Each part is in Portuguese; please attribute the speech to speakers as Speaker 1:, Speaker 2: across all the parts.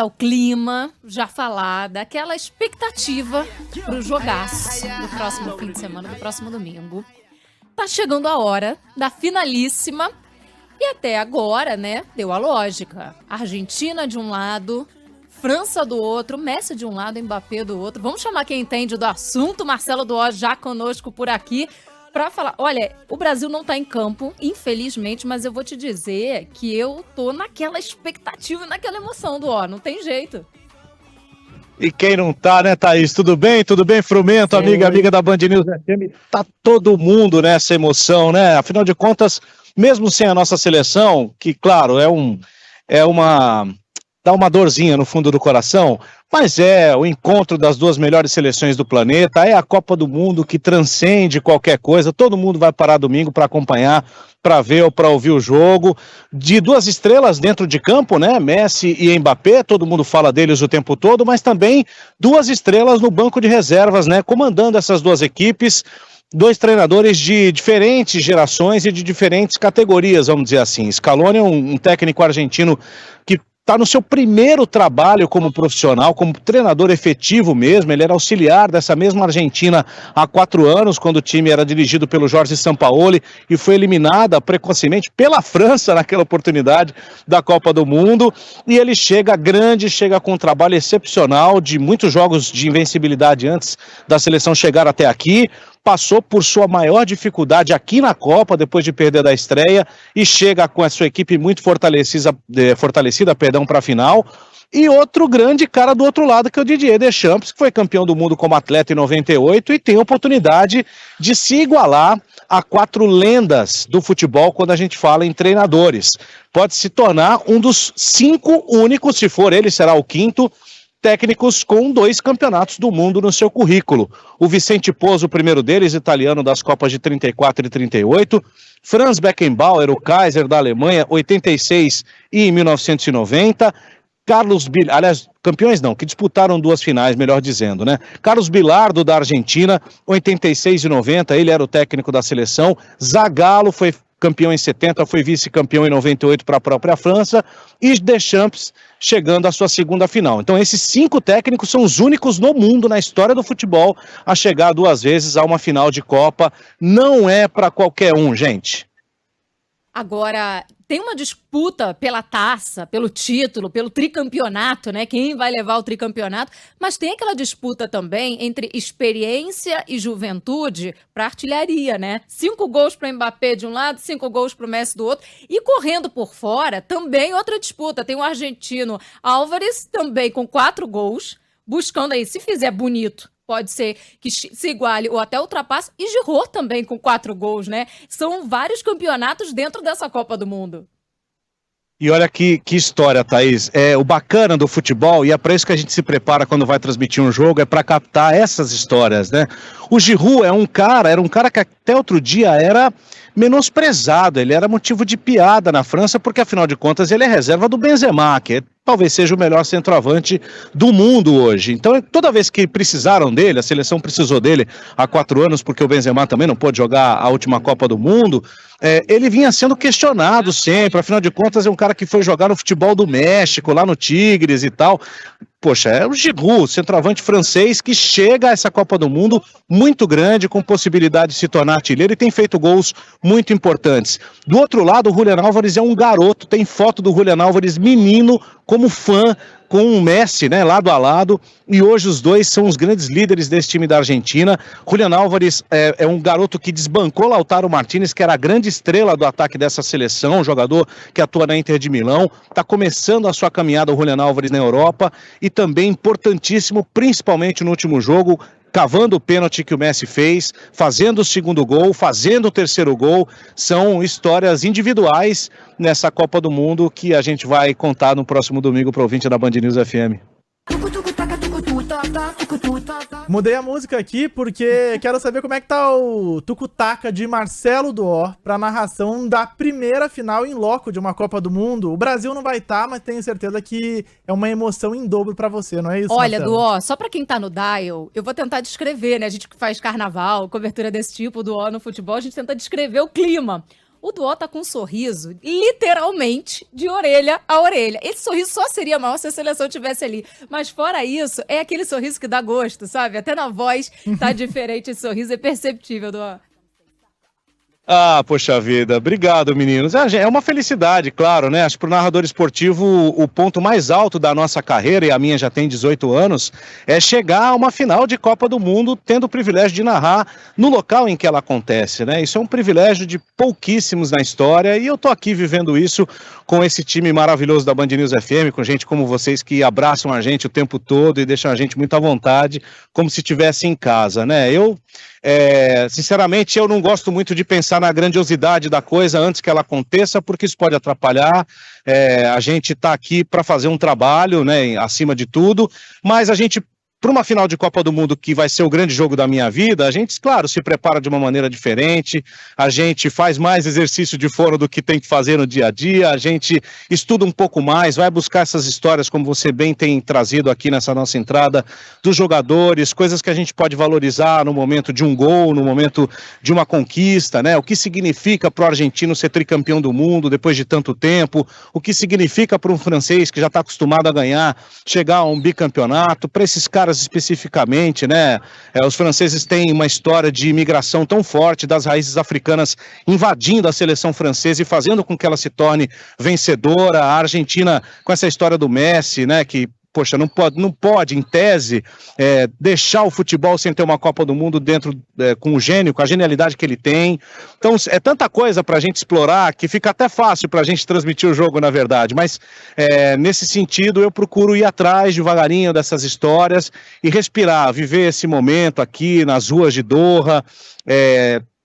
Speaker 1: O clima, já falar daquela expectativa pro jogaço do próximo fim de semana, do próximo domingo. Tá chegando a hora da finalíssima e até agora, né, deu a lógica. Argentina de um lado, França do outro, Messi de um lado, Mbappé do outro. Vamos chamar quem entende do assunto, Marcelo Duó já conosco por aqui pra falar. Olha, o Brasil não tá em campo, infelizmente, mas eu vou te dizer que eu tô naquela expectativa, naquela emoção, Duó, não tem jeito.
Speaker 2: E quem não tá, né, Thaís? Tudo bem? Tudo bem, Frumento, amiga da Band News FM? Tá todo mundo nessa emoção, né? Afinal de contas, mesmo sem a nossa seleção, que, claro, dá uma dorzinha no fundo do coração, mas é o encontro das duas melhores seleções do planeta, é a Copa do Mundo que transcende qualquer coisa, todo mundo vai parar domingo para acompanhar, para ver ou para ouvir o jogo, de duas estrelas dentro de campo, né, Messi e Mbappé, todo mundo fala deles o tempo todo, mas também duas estrelas no banco de reservas, né, comandando essas duas equipes, dois treinadores de diferentes gerações e de diferentes categorias, vamos dizer assim. Scaloni é um técnico argentino que está no seu primeiro trabalho como profissional, como treinador efetivo mesmo. Ele era auxiliar dessa mesma Argentina há 4 anos, quando o time era dirigido pelo Jorge Sampaoli e foi eliminada precocemente pela França naquela oportunidade da Copa do Mundo. E ele chega grande, chega com um trabalho excepcional, de muitos jogos de invencibilidade antes da seleção chegar até aqui. Passou por sua maior dificuldade aqui na Copa, depois de perder da estreia, e chega com a sua equipe muito fortalecida para a final. E outro grande cara do outro lado, que é o Didier Deschamps, que foi campeão do mundo como atleta em 98 e tem a oportunidade de se igualar a 4 lendas do futebol quando a gente fala em treinadores. Pode se tornar um dos 5 únicos, se for ele, será o 5º, técnicos com 2 campeonatos do mundo no seu currículo. O Vicente Pozzo, o primeiro deles, italiano das Copas de 34 e 38, Franz Beckenbauer, o Kaiser da Alemanha, 86 e 1990, campeões não, que disputaram 2 finais, melhor dizendo, né? Carlos Bilardo da Argentina, 86 e 90, ele era o técnico da seleção. Zagallo foi campeão em 70, foi vice-campeão em 98 para a própria França, e Deschamps chegando à sua segunda final. Então esses 5 técnicos são os únicos no mundo, na história do futebol, a chegar 2 vezes a uma final de Copa. Não é para qualquer um, gente.
Speaker 1: Agora, tem uma disputa pela taça, pelo título, pelo tricampeonato, né? Quem vai levar o tricampeonato? Mas tem aquela disputa também entre experiência e juventude para artilharia, né? 5 gols para Mbappé de um lado, 5 gols para o Messi do outro. E correndo por fora, também outra disputa. Tem o argentino Álvares, também com 4 gols, buscando aí, se fizer bonito, pode ser que se iguale ou até ultrapasse. E Giroud também com 4 gols, né? São vários campeonatos dentro dessa Copa do Mundo.
Speaker 2: E olha que história, Thaís. O bacana do futebol, e é para isso que a gente se prepara quando vai transmitir um jogo, é para captar essas histórias, né? O Giroud era um cara que até outro dia era menosprezado, ele era motivo de piada na França, porque afinal de contas ele é reserva do Benzema, que talvez seja o melhor centroavante do mundo hoje. Então toda vez que precisaram dele, a seleção precisou dele há 4 anos, porque o Benzema também não pôde jogar a última Copa do Mundo, ele vinha sendo questionado sempre. Afinal de contas é um cara que foi jogar no futebol do México, lá no Tigres e tal. Poxa, é o Giroud, centroavante francês, que chega a essa Copa do Mundo muito grande, com possibilidade de se tornar artilheiro, e tem feito gols muito importantes. Do outro lado, o Julián Álvares é um garoto, tem foto do Julián Álvares menino, como fã, com o Messi, né, lado a lado, e hoje os dois são os grandes líderes desse time da Argentina. Julián Álvares é um garoto que desbancou Lautaro Martínez, que era a grande estrela do ataque dessa seleção, um jogador que atua na Inter de Milão. Está começando a sua caminhada o Julián Álvares na Europa, e também importantíssimo, principalmente no último jogo, cavando o pênalti que o Messi fez, fazendo o segundo gol, fazendo o terceiro gol. São histórias individuais nessa Copa do Mundo que a gente vai contar no próximo domingo para o ouvinte da Band News FM.
Speaker 3: Mudei a música aqui porque quero saber como é que tá o tucutaca de Marcelo Duó pra narração da primeira final em loco de uma Copa do Mundo. O Brasil não vai estar, mas tenho certeza que é uma emoção em dobro pra você, não é isso,
Speaker 1: Olha,
Speaker 3: Marcelo?
Speaker 1: Duó, só pra quem tá no dial, eu vou tentar descrever, né? A gente que faz carnaval, cobertura desse tipo, Duó no futebol, a gente tenta descrever o clima. O Duó tá com um sorriso, literalmente, de orelha a orelha. Esse sorriso só seria maior se a seleção tivesse ali. Mas fora isso, é aquele sorriso que dá gosto, sabe? Até na voz tá diferente esse sorriso, é perceptível, Duó.
Speaker 2: Ah, poxa vida, obrigado, meninos. É uma felicidade, claro, né? Acho que pro narrador esportivo o ponto mais alto da nossa carreira, e a minha já tem 18 anos, é chegar a uma final de Copa do Mundo tendo o privilégio de narrar no local em que ela acontece, né? Isso é um privilégio de pouquíssimos na história e eu tô aqui vivendo isso com esse time maravilhoso da Band News FM, com gente como vocês que abraçam a gente o tempo todo e deixam a gente muito à vontade, como se estivesse em casa, né? Sinceramente, eu não gosto muito de pensar na grandiosidade da coisa antes que ela aconteça, porque isso pode atrapalhar. A gente está aqui para fazer um trabalho, né, acima de tudo, mas a gente, para uma final de Copa do Mundo que vai ser o grande jogo da minha vida, a gente, claro, se prepara de uma maneira diferente, a gente faz mais exercício de fora do que tem que fazer no dia a dia, a gente estuda um pouco mais, vai buscar essas histórias, como você bem tem trazido aqui nessa nossa entrada, dos jogadores, coisas que a gente pode valorizar no momento de um gol, no momento de uma conquista, né? O que significa para o argentino ser tricampeão do mundo depois de tanto tempo, o que significa para um francês que já está acostumado a ganhar, chegar a um bicampeonato, para esses caras especificamente, né? Os franceses têm uma história de imigração tão forte das raízes africanas invadindo a seleção francesa e fazendo com que ela se torne vencedora. A Argentina com essa história do Messi, né? Que poxa, não pode, em tese, deixar o futebol sem ter uma Copa do Mundo dentro, com o gênio, com a genialidade que ele tem. Então, é tanta coisa para a gente explorar que fica até fácil para a gente transmitir o jogo, na verdade. Mas, nesse sentido, eu procuro ir atrás devagarinho dessas histórias e respirar, viver esse momento aqui nas ruas de Doha,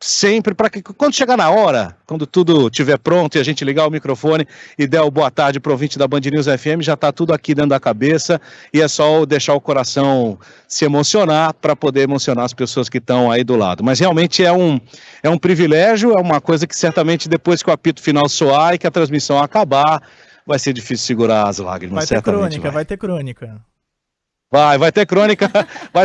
Speaker 2: sempre para que quando chegar na hora, quando tudo estiver pronto e a gente ligar o microfone e der o boa tarde para o ouvinte da Band News FM, já está tudo aqui dentro da cabeça e é só deixar o coração se emocionar para poder emocionar as pessoas que estão aí do lado. Mas realmente é um privilégio, é uma coisa que certamente depois que o apito final soar e que a transmissão acabar, vai ser difícil segurar as lágrimas.
Speaker 3: Vai ter crônica.
Speaker 2: Vai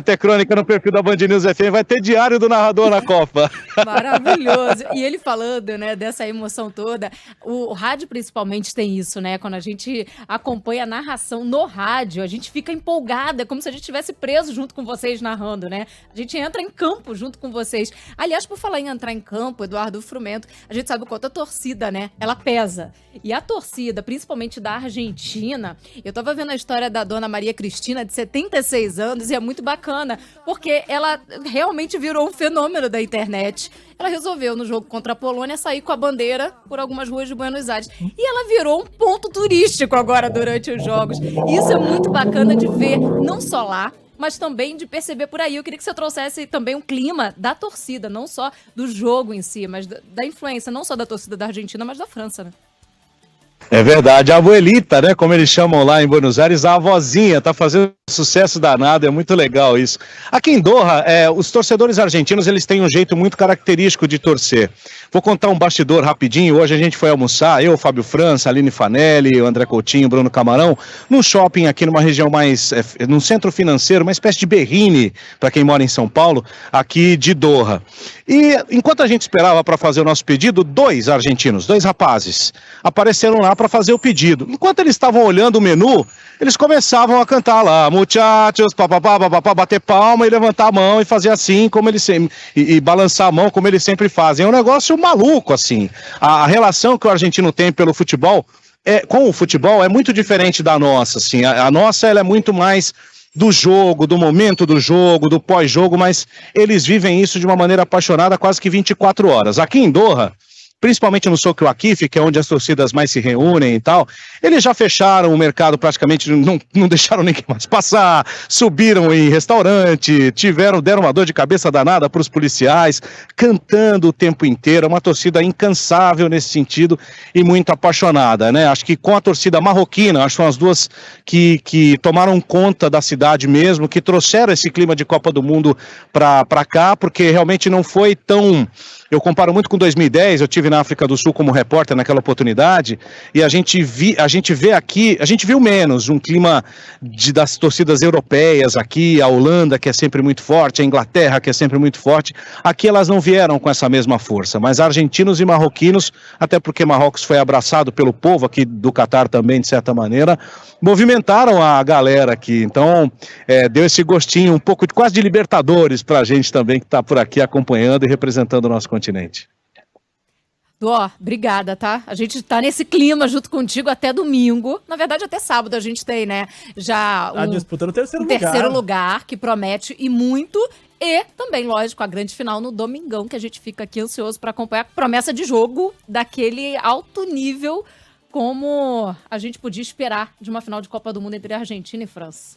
Speaker 2: ter crônica no perfil da Band News FM, vai ter diário do narrador na Copa.
Speaker 1: Maravilhoso. E ele falando, né, dessa emoção toda, o rádio principalmente tem isso, né, quando a gente acompanha a narração no rádio, a gente fica empolgada, como se a gente estivesse preso junto com vocês narrando, né, a gente entra em campo junto com vocês. Aliás, por falar em entrar em campo, Eduardo Frumento, a gente sabe o quanto a torcida, né, ela pesa. E a torcida, principalmente da Argentina, eu tava vendo a história da dona Maria Cristina, de 76 anos, e é muito bacana, porque ela realmente virou um fenômeno da internet. Ela resolveu, no jogo contra a Polônia, sair com a bandeira por algumas ruas de Buenos Aires. E ela virou um ponto turístico agora durante os jogos. E isso é muito bacana de ver, não só lá, mas também de perceber por aí. Eu queria que você trouxesse também um clima da torcida, não só do jogo em si, mas da influência, não só da torcida da Argentina, mas da França, né?
Speaker 2: É verdade, a abuelita, né, como eles chamam lá em Buenos Aires, a avózinha, tá fazendo sucesso danado, é muito legal isso. Aqui em Doha, os torcedores argentinos, eles têm um jeito muito característico de torcer. Vou contar um bastidor rapidinho, hoje a gente foi almoçar, eu, Fábio França, Aline Fanelli, o André Coutinho, Bruno Camarão, num shopping aqui numa região mais, num centro financeiro, uma espécie de Berrini, para quem mora em São Paulo, aqui de Doha. E enquanto a gente esperava para fazer o nosso pedido, dois argentinos, dois rapazes, apareceram lá para fazer o pedido. Enquanto eles estavam olhando o menu, eles começavam a cantar lá, muchachos, papapá, papapá, bater palma e levantar a mão e fazer assim, como eles sempre, e balançar a mão como eles sempre fazem. É um negócio maluco, assim. A relação que o argentino tem pelo futebol, com o futebol, é muito diferente da nossa, assim. A nossa, ela é muito mais do jogo, do momento do jogo, do pós-jogo, mas eles vivem isso de uma maneira apaixonada quase que 24 horas. Aqui em Doha, principalmente no Souk Waqif, que é onde as torcidas mais se reúnem e tal, eles já fecharam o mercado praticamente, não deixaram ninguém mais passar, subiram em restaurante, deram uma dor de cabeça danada para os policiais, cantando o tempo inteiro, uma torcida incansável nesse sentido e muito apaixonada, né? Acho que com a torcida marroquina, acho que são as duas que tomaram conta da cidade mesmo, que trouxeram esse clima de Copa do Mundo para cá, porque realmente não foi tão... Eu comparo muito com 2010, eu tive esteve na África do Sul como repórter naquela oportunidade, e a gente vê aqui, a gente viu menos um clima das torcidas europeias aqui, a Holanda, que é sempre muito forte, a Inglaterra, que é sempre muito forte. Aqui elas não vieram com essa mesma força, mas argentinos e marroquinos, até porque Marrocos foi abraçado pelo povo aqui do Catar também, de certa maneira, movimentaram a galera aqui. Então, deu esse gostinho um pouco quase de Libertadores pra gente também, que tá por aqui acompanhando e representando o nosso continente.
Speaker 1: Dó, obrigada, tá? A gente tá nesse clima junto contigo até domingo. Na verdade, até sábado a gente tem, né? Já
Speaker 3: A disputa no terceiro
Speaker 1: um
Speaker 3: lugar.
Speaker 1: terceiro lugar, que promete e muito. E também, lógico, a grande final no domingão, que a gente fica aqui ansioso para acompanhar. Promessa de jogo daquele alto nível, como a gente podia esperar de uma final de Copa do Mundo entre Argentina e França.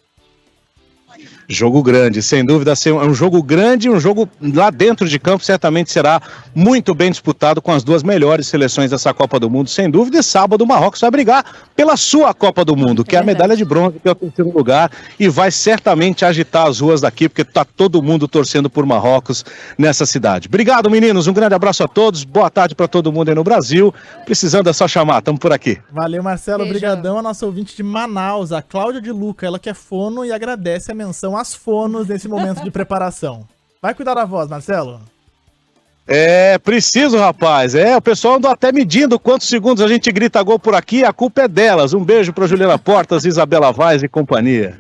Speaker 2: Jogo grande, sem dúvida, é um jogo grande, um jogo lá dentro de campo certamente será muito bem disputado com as duas melhores seleções dessa Copa do Mundo, sem dúvida, e sábado o Marrocos vai brigar pela sua Copa do Mundo, que é a medalha de bronze, que é o terceiro lugar, e vai certamente agitar as ruas daqui, porque tá todo mundo torcendo por Marrocos nessa cidade. Obrigado, meninos, um grande abraço a todos, boa tarde para todo mundo aí no Brasil, precisando é só chamar, estamos por aqui.
Speaker 3: Valeu, Marcelo,
Speaker 1: Beijo.
Speaker 3: Obrigadão a nossa ouvinte de Manaus, a Cláudia de Luca, ela que é fono e agradece a menção às fonos nesse momento de preparação. Vai cuidar da voz, Marcelo.
Speaker 2: Preciso, rapaz. O pessoal andou até medindo quantos segundos a gente grita gol por aqui, a culpa é delas. Um beijo para Juliana Portas, Isabela Vaz e companhia.